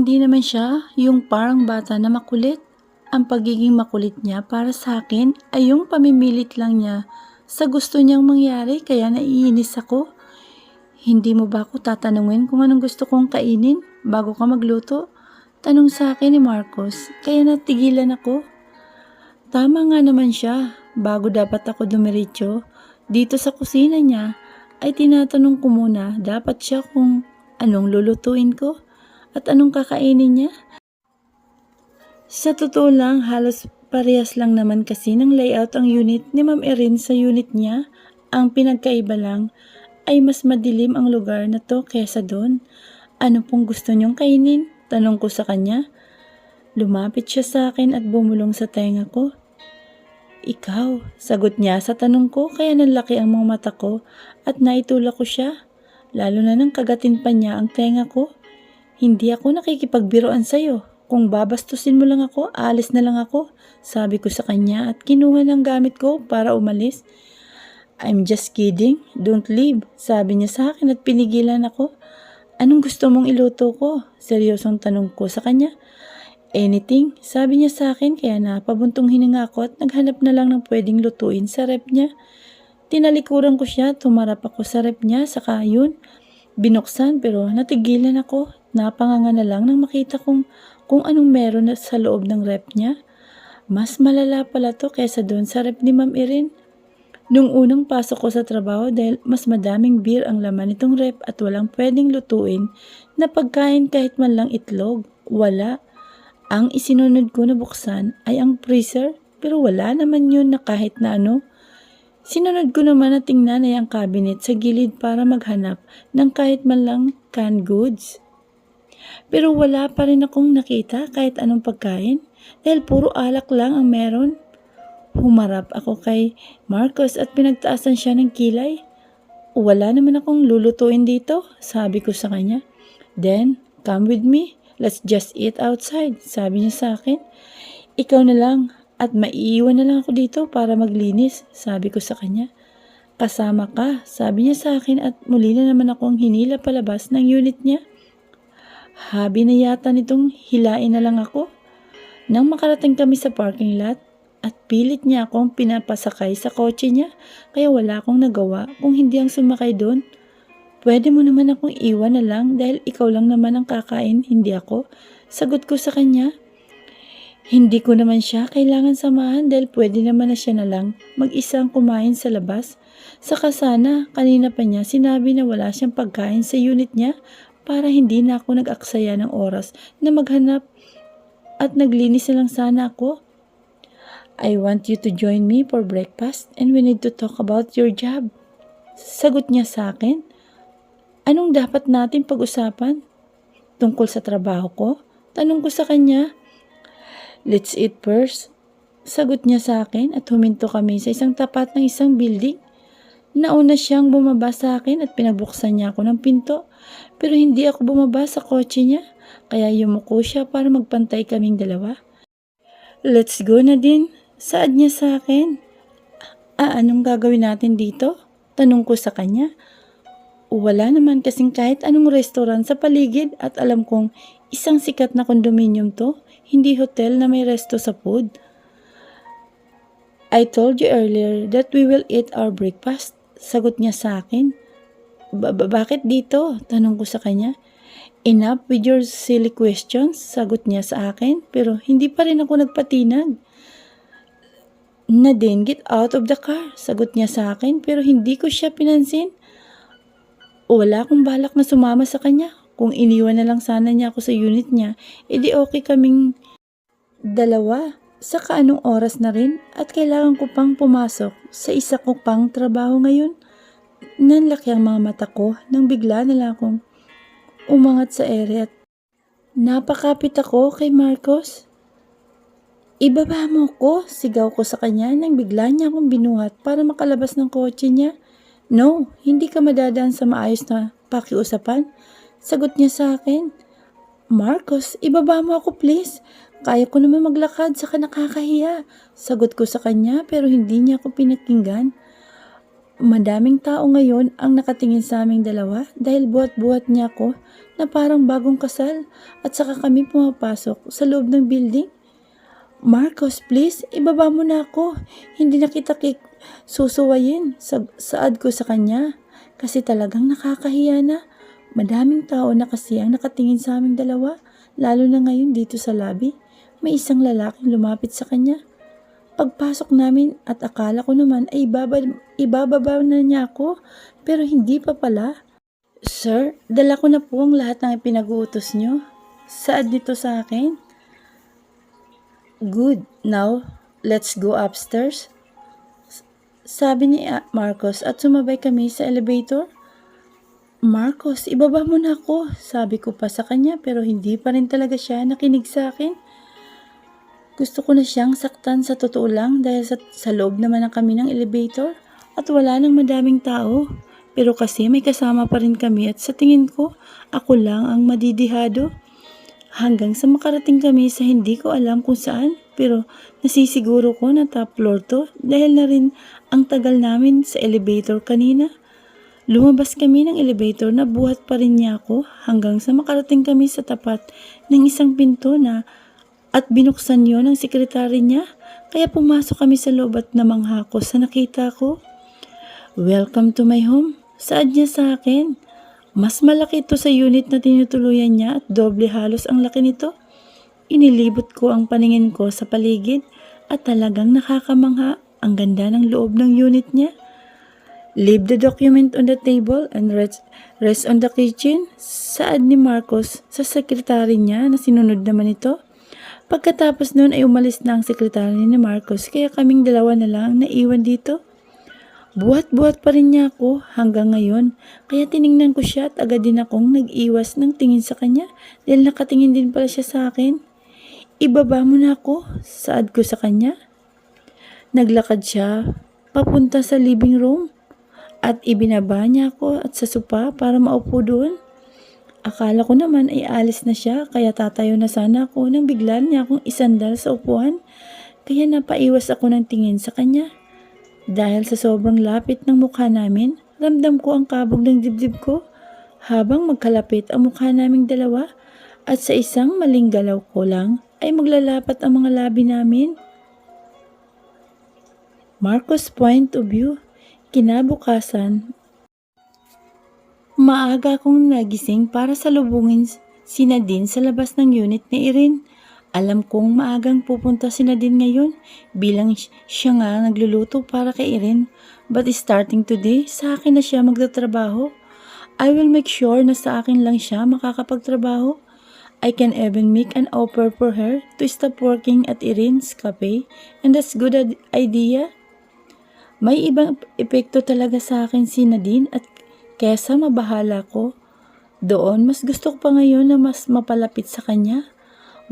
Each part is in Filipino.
Hindi naman siya yung parang bata na makulit. Ang pagiging makulit niya para sa akin ay yung pamimilit lang niya sa gusto niyang mangyari kaya naiinis ako. Hindi mo ba ako tatanungin kung anong gusto kong kainin bago ka magluto? Tanong sa akin ni Marcos, kaya natigilan ako. Tama nga naman siya, bago dapat ako dumiretso. Dito sa kusina niya ay tinatanong ko muna dapat siya kung anong lulutuin ko at anong kakainin niya. Sa totoo lang, halos parehas lang naman kasi ng layout ang unit ni Ma'am Erin sa unit niya. Ang pinagkaiba lang ay mas madilim ang lugar na to kesa doon. Ano pong gusto niyong kainin? Tanong ko sa kanya. Lumapit siya sa akin at bumulong sa tenga ko. Ikaw, sagot niya sa tanong ko kaya nanlaki ang mga mata ko at naitulak ko siya. Lalo na nang kagatin pa niya ang tenga ko. Hindi ako nakikipagbiroan sa'yo. Kung babastusin mo lang ako, alis na lang ako. Sabi ko sa kanya at kinuha ng gamit ko para umalis. I'm just kidding. Don't leave. Sabi niya sa akin at pinigilan ako. Anong gusto mong iluto ko? Seryosong tanong ko sa kanya. Anything, sabi niya sa akin kaya napabuntong hininga ako at naghanap na lang ng pwedeng lutuin sa rep niya. Tinalikuran ko siya, tumarap ako sa rep niya, saka yun, binuksan pero natigilan ako. Napanganga na lang nang makita kung anong meron sa loob ng rep niya. Mas malala pala to kesa doon sa rep ni Ma'am Erin. Nung unang pasok ko sa trabaho dahil mas madaming beer ang laman nitong rep at walang pwedeng lutuin na pagkain kahit man lang itlog. Wala. Ang isinunod ko na buksan ay ang freezer pero wala naman yun na kahit na ano. Sinunod ko naman na tingnan ay ang cabinet sa gilid para maghanap ng kahit man lang canned goods. Pero wala pa rin akong nakita kahit anong pagkain dahil puro alak lang ang meron. Humarap ako kay Marcos at pinagtaasan siya ng kilay. Wala naman akong lulutuin dito, sabi ko sa kanya. Then, come with me. Let's just eat outside, sabi niya sa akin. Ikaw na lang at maiiwan na lang ako dito para maglinis, sabi ko sa kanya. Kasama ka, sabi niya sa akin at muli na naman akong hinila palabas ng unit niya. Habi na yata nitong hilain na lang ako. Nang makarating kami sa parking lot at pilit niya akong pinapasakay sa kotse niya kaya wala akong nagawa kung hindi ang sumakay doon. Pwede mo naman akong iwan na lang dahil ikaw lang naman ang kakain, hindi ako. Sagot ko sa kanya. Hindi ko naman siya kailangan samahan dahil pwede naman na siya na lang mag-isang kumain sa labas. Saka sana, kanina pa niya sinabi na wala siyang pagkain sa unit niya para hindi na ako nag-aksaya ng oras na maghanap at naglinis na lang sana ako. I want you to join me for breakfast and we need to talk about your job. Sagot niya sa akin. Anong dapat natin pag-usapan? Tungkol sa trabaho ko? Tanong ko sa kanya. Let's eat first. Sagot niya sa akin at huminto kami sa isang tapat ng isang building. Nauna siyang bumaba sa akin at pinabuksan niya ako ng pinto. Pero hindi ako bumaba sa kotse niya. Kaya yumuko siya para magpantay kaming dalawa. Let's go na din. Saad niya sa akin. Anong gagawin natin dito? Tanong ko sa kanya. Wala naman kasing kahit anong restaurant sa paligid at alam kong isang sikat na condominium to, hindi hotel na may resto sa food. I told you earlier that we will eat our breakfast. Sagot niya sa akin. Bakit dito? Tanong ko sa kanya. Enough with your silly questions, sagot niya sa akin pero hindi pa rin ako nagpatinag. Nadine, get out of the car, sagot niya sa akin pero hindi ko siya pinansin. Wala akong balak na sumama sa kanya. Kung iniwan na lang sana niya ako sa unit niya, edi okay kaming dalawa. Saka anong oras na rin at kailangan ko pang pumasok sa isa ko pang trabaho ngayon. Nanlaki ang mga mata ko nang bigla na lang akong umangat sa ere at napakapit ako kay Marcos. Ibaba mo ko, sigaw ko sa kanya nang bigla niya akong binuhat para makalabas ng kotse niya. No, hindi ka madadaan sa maayos na pakiusapan. Sagot niya sa akin. Marcos, ibaba mo ako please. Kaya ko naman maglakad, saka nakakahiya. Sagot ko sa kanya pero hindi niya ako pinakinggan. Madaming tao ngayon ang nakatingin sa aming dalawa dahil buhat-buhat niya ako na parang bagong kasal at saka kami pumapasok sa loob ng building. Marcos, please, ibaba mo na ako. Hindi na kita susuwayin. Saad ko sa kanya. Kasi talagang nakakahiya na. Madaming tao na kasi ang nakatingin sa aming dalawa. Lalo na ngayon dito sa lobby. May isang lalaking lumapit sa kanya. Pagpasok namin at akala ko naman ay ibababa na niya ako. Pero hindi pa pala. Sir, dala ko na po ang lahat ng ipinag-uutos niyo. Saad nito sa akin. Good. Now, let's go upstairs. Sabi ni Marcos at sumabay kami sa elevator. Marcos, ibaba mo na ako. Sabi ko pa sa kanya pero hindi pa rin talaga siya nakinig sa akin. Gusto ko na siyang saktan sa totoo lang dahil sa loob naman ng kami ng elevator at wala nang madaming tao. Pero kasi may kasama pa rin kami at sa tingin ko, ako lang ang madidihado. Hanggang sa makarating kami sa hindi ko alam kung saan, pero nasisiguro ko na top floor to dahil na rin ang tagal namin sa elevator kanina. Lumabas kami ng elevator na buhat pa rin niya ako hanggang sa makarating kami sa tapat ng isang pinto na at binuksan yon ng sekretary niya. Kaya pumasok kami sa loob at namangha ko sa nakita ko. Welcome to my home. Saad niya sa akin. Mas malaki ito sa unit na tinutuluyan niya at doble halos ang laki nito. Inilibot ko ang paningin ko sa paligid at talagang nakakamangha ang ganda ng loob ng unit niya. Leave the document on the table and rest on the kitchen. Saad ni Marcos sa sekretary niya na sinunod naman ito. Pagkatapos noon ay umalis na ang sekretary ni Marcos kaya kaming dalawa na lang naiwan dito. Buhat-buhat pa rin niya ako hanggang ngayon, kaya tiningnan ko siya at agad din akong nag-iwas ng tingin sa kanya dahil nakatingin din pala siya sa akin. Ibaba mo na ako, saad ko sa kanya. Naglakad siya papunta sa living room at ibinaba niya ako at sa sopa para maupo doon. Akala ko naman ay alis na siya kaya tatayo na sana ako nang bigla niya akong isandal sa upuan kaya napaiwas ako ng tingin sa kanya. Dahil sa sobrang lapit ng mukha namin, ramdam ko ang kabog ng dibdib ko habang magkalapit ang mukha naming dalawa at sa isang maling galaw ko lang ay maglalapat ang mga labi namin. Marcos' point of view. Kinabukasan, maaga akong nagising para salubungin si Nadine sa labas ng unit ni Irene. Alam kong maagang pupunta si Nadine ngayon bilang siya nga nagluluto para kay Irene. But starting today, sa akin na siya magtatrabaho. I will make sure na sa akin lang siya makakapagtrabaho. I can even make an offer for her to stop working at Irene's cafe and that's good idea. May ibang epekto talaga sa akin si Nadine at kesa mabahala ko doon, mas gusto ko pa ngayon na mas mapalapit sa kanya.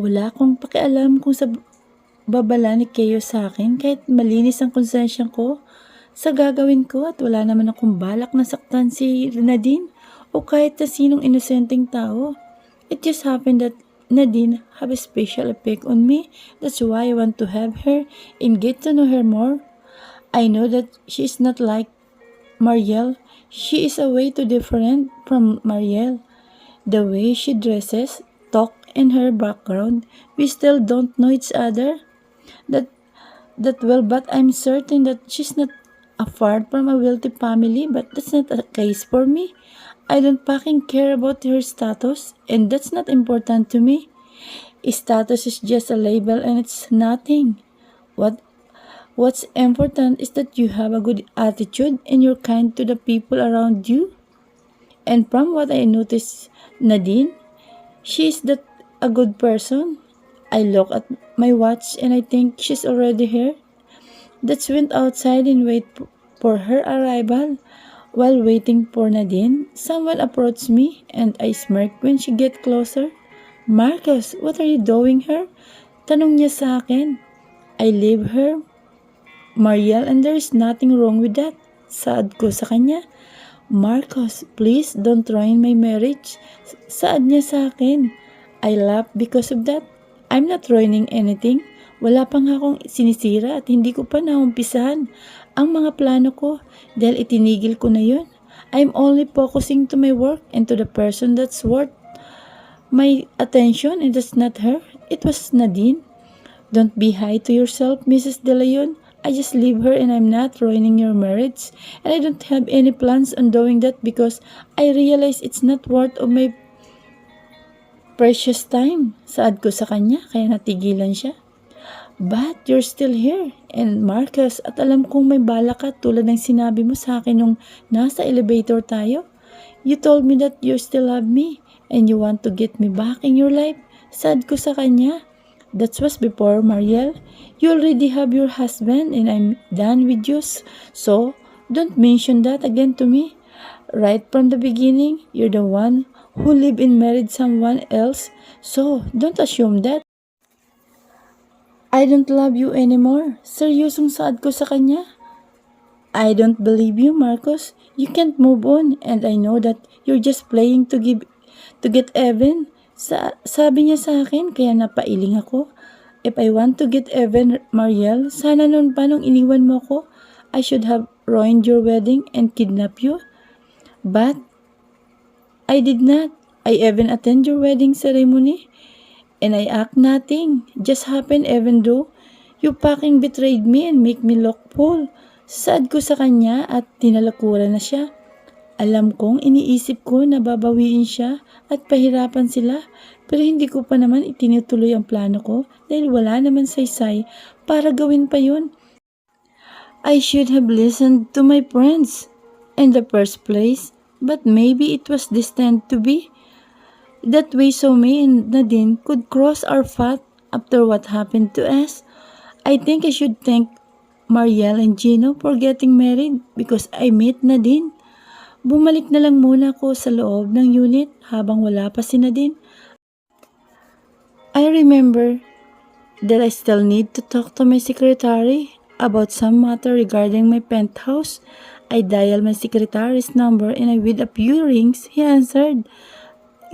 Wala akong pakialam kung sa babala ni Keo sa akin kahit malinis ang konsensya ko sa gagawin ko at wala naman akong balak na saktan si Nadine o kahit na sinong inosenteng tao. It just happened that Nadine have a special effect on me. That's why I want to have her and get to know her more. I know that she is not like Marielle. She is a way too different from Marielle. The way she dresses, talk, and her background, we still don't know each other that well, but I'm certain that she's not far from a wealthy family, but that's not a case for me. I don't fucking care about her status, and that's not important to me. Status is just a label and it's nothing. What's important is that you have a good attitude and you're kind to the people around you. And from what I noticed, Nadine, she is that a good person. I look at my watch and I think she's already here. That's went outside and wait for her arrival. While waiting for Nadine, someone approached me and I smirked when she get closer. Marcos, what are you doing here? Tanong niya sa akin. I leave her, Marielle, and there's nothing wrong with that. Saad ko sa kanya. Marcos, please don't ruin my marriage. Saad niya sa akin. I laugh because of that. I'm not ruining anything. Wala pa nga akong sinisira at hindi ko pa naumpisahan ang mga plano ko dahil itinigil ko na yun. I'm only focusing to my work and to the person that's worth my attention, and it's not her. It was Nadine. Don't be high to yourself, Mrs. De Leon. I just leave her and I'm not ruining your marriage. And I don't have any plans on doing that because I realize it's not worth of my precious time. Saad ko sa kanya, kaya natigilan siya. But you're still here. And Marcus, at alam kong may bala ka tulad ng sinabi mo sa akin nung nasa elevator tayo. You told me that you still love me and you want to get me back in your life. Saad ko sa kanya. That was before, Mariel. You already have your husband and I'm done with you. So, don't mention that again to me. Right from the beginning, you're the one who lived and married someone else. So, don't assume that. I don't love you anymore. Seryosong saad ko sa kanya. I don't believe you, Marcos. You can't move on and I know that you're just playing to get even. Sabi niya sa akin, kaya napailing ako. If I want to get even, Mariel, sana noon pa nung iniwan mo ko, I should have ruined your wedding and kidnapped you. But, I did not. I even attend your wedding ceremony. And I act nothing. Just happened even though you fucking betrayed me and make me look fool. Sad ko sa kanya at tinalakura na siya. Alam kong iniisip ko na babawiin siya at pahirapan sila pero hindi ko pa naman itinutuloy ang plano ko dahil wala naman saysay para gawin pa yun. I should have listened to my friends in the first place but maybe it was destined to be. That way so me and Nadine could cross our path after what happened to us. I think I should thank Mariel and Gino for getting married because I met Nadine. Bumalik na lang muna ako sa loob ng unit habang wala pa si Nadine. I remember that I still need to talk to my secretary about some matter regarding my penthouse. I dialed my secretary's number and with a few rings, he answered.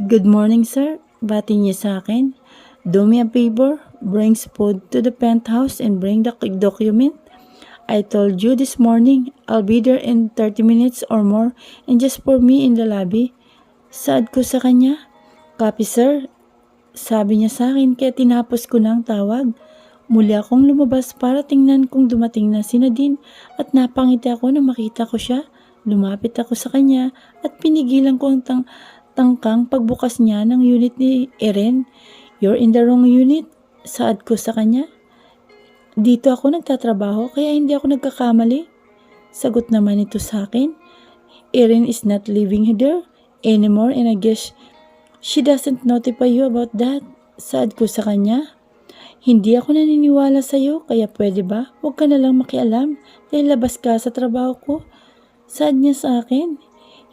Good morning, sir. Bati niya sa akin. Do me a favor, bring food to the penthouse and bring the document. I told you this morning, I'll be there in 30 minutes or more and just for me in the lobby. Saad ko sa kanya, copy sir. Sabi niya sa akin kaya tinapos ko na ang tawag. Muli akong lumabas para tingnan kung dumating na si Nadine at napangiti ako nang makita ko siya. Lumapit ako sa kanya at pinigilan ko ang tangkang pagbukas niya ng unit ni Erin. You're in the wrong unit. Saad ko sa kanya. Dito ako nagtatrabaho kaya hindi ako nagkakamali. Sagot naman ito sa akin. Erin is not living there anymore and I guess she doesn't notify you about that. Saad ko sa kanya. Hindi ako naniniwala sa'yo kaya pwede ba? Huwag ka na lang makialam dahil labas ka sa trabaho ko. Saad niya sa akin.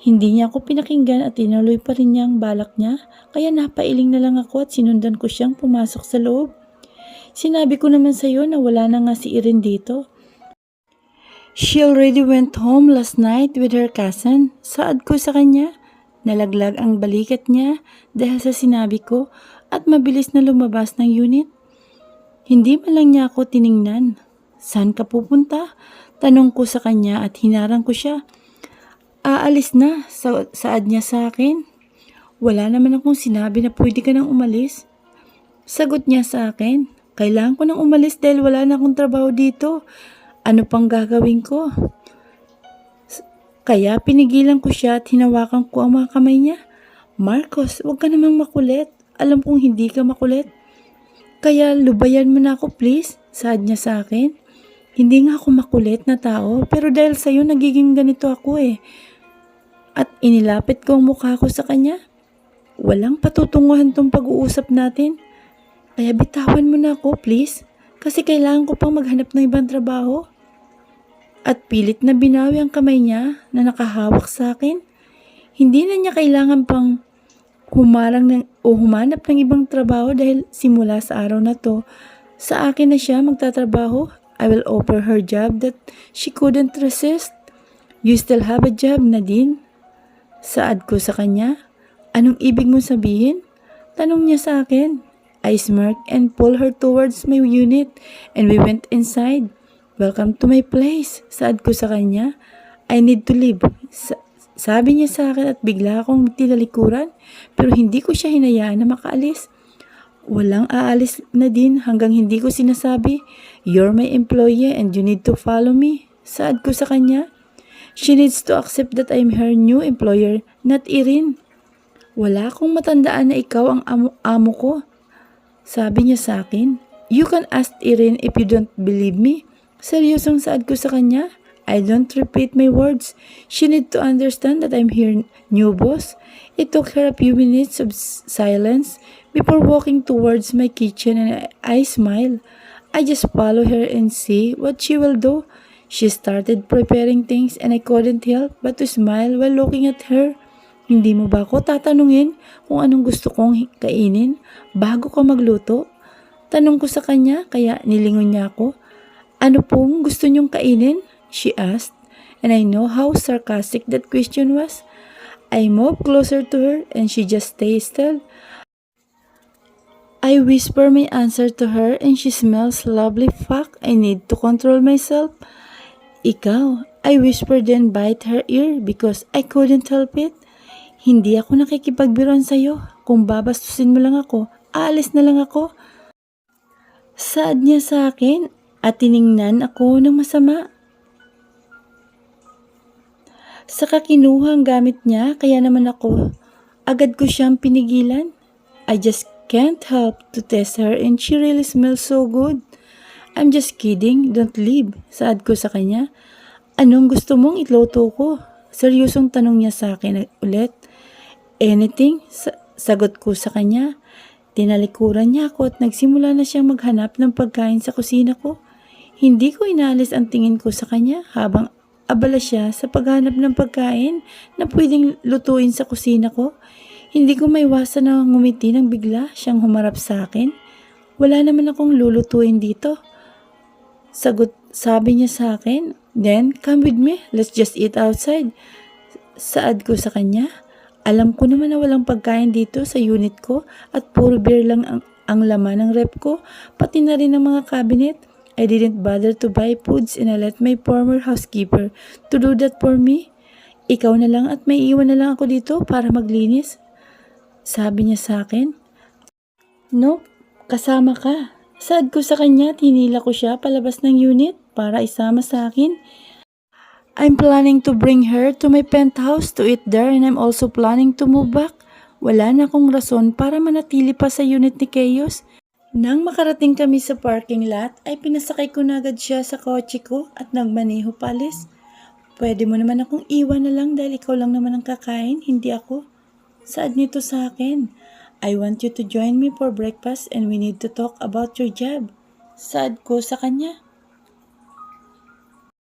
Hindi niya ako pinakinggan at tinuloy pa rin niya ang balak niya kaya napailing na lang ako at sinundan ko siyang pumasok sa loob. Sinabi ko naman sa iyo na wala na nga si Erin dito. She already went home last night with her cousin. Saad ko sa kanya. Nalaglag ang balikat niya dahil sa sinabi ko at mabilis na lumabas ng unit. Hindi man lang niya ako tiningnan. Saan ka pupunta? Tanong ko sa kanya at hinarang ko siya. Aalis na, saad niya sa akin. Wala naman akong sinabi na pwede ka nang umalis. Sagot niya sa akin. Kailangan ko nang umalis dahil wala na akong trabaho dito. Ano pang gagawin ko? Kaya pinigilan ko siya at hinawakan ko ang mga kamay niya. Marcos, huwag ka namang makulit. Alam kong hindi ka makulit. Kaya lubayan mo na ako please, saad niya sa akin. Hindi nga ako makulit na tao pero dahil sa'yo nagiging ganito ako eh. At inilapit ko ang mukha ko sa kanya. Walang patutunguhan tong pag-uusap natin. Kaya bitawan mo na ako, please. Kasi kailangan ko pang maghanap ng ibang trabaho. At pilit na binawi ang kamay niya na nakahawak sa akin. Hindi na niya kailangan pang humanap ng ibang trabaho dahil simula sa araw na to, sa akin na siya magtatrabaho. I will offer her job that she couldn't resist. You still have a job, Nadine? Saad ko sa kanya. Anong ibig mong sabihin? Tanong niya sa akin. I smirked and pulled her towards my unit and we went inside. Welcome to my place, saad ko sa kanya. I need to leave. Sabi niya sa akin at bigla akong tinalikuran pero hindi ko siya hinayaan na makaalis. Walang aalis na din hanggang hindi ko sinasabi, "You're my employee and you need to follow me." Saad ko sa kanya. She needs to accept that I'm her new employer, not Irene. Wala akong matandaan na ikaw ang amo ko. Sabi niya sa akin. You can ask Irene if you don't believe me. Seryosong saad ko sa kanya. I don't repeat my words. She need to understand that I'm her new boss. It took her a few minutes of silence before walking towards my kitchen and I smile. I just follow her and see what she will do. She started preparing things and I couldn't help but to smile while looking at her. Hindi mo ba ako tatanungin kung anong gusto kong kainin bago ka magluto? Tanong ko sa kanya kaya nilingon niya ako. Ano pong gusto niyong kainin? She asked, and I know how sarcastic that question was. I moved closer to her and she just stayed still. I whisper my answer to her and she smells lovely. Fuck, I need to control myself. Ikaw, I whispered then bite her ear because I couldn't help it. Hindi ako nakikipagbiruan sa'yo. Kung babastusin mo lang ako, aalis na lang ako. Saad niya sa akin at tiningnan ako ng masama. Saka kinuha ang gamit niya kaya naman ako agad ko siyang pinigilan. I just can't help to test her and she really smells so good. I'm just kidding, don't leave. Saad ko sa kanya. Anong gusto mong itluto ko? Seryosong tanong niya sa akin ulit. Anything? Sagot ko sa kanya. Tinalikuran niya ako at nagsimula na siyang maghanap ng pagkain sa kusina ko. Hindi ko inalis ang tingin ko sa kanya habang abala siya sa paghanap ng pagkain na pwedeng lutuin sa kusina ko. Hindi ko maiwasan na ngumiti nang bigla siyang humarap sa akin. Wala naman akong lulutuin dito. Sabi niya sa akin, then come with me, let's just eat outside. Saad ko sa kanya. Alam ko naman na walang pagkain dito sa unit ko at puro beer lang ang laman ng rep ko, pati na rin ang mga cabinet. I didn't bother to buy foods and I let my former housekeeper to do that for me. Ikaw na lang at may iwan na lang ako dito para maglinis. Sabi niya sa akin. Nope, kasama ka. Saad ko sa kanya, tinila ko siya palabas ng unit para isama sa akin. I'm planning to bring her to my penthouse to eat there and I'm also planning to move back. Wala na akong rason para manatili pa sa unit ni Chaos. Nang makarating kami sa parking lot, ay pinasakay ko na agad siya sa kotse ko at nagmaneho palis. Pwede mo naman akong iwan na lang dahil ikaw lang naman ang kakain, hindi ako. Saad nito sa akin, I want you to join me for breakfast and we need to talk about your job. Saad ko sa kanya.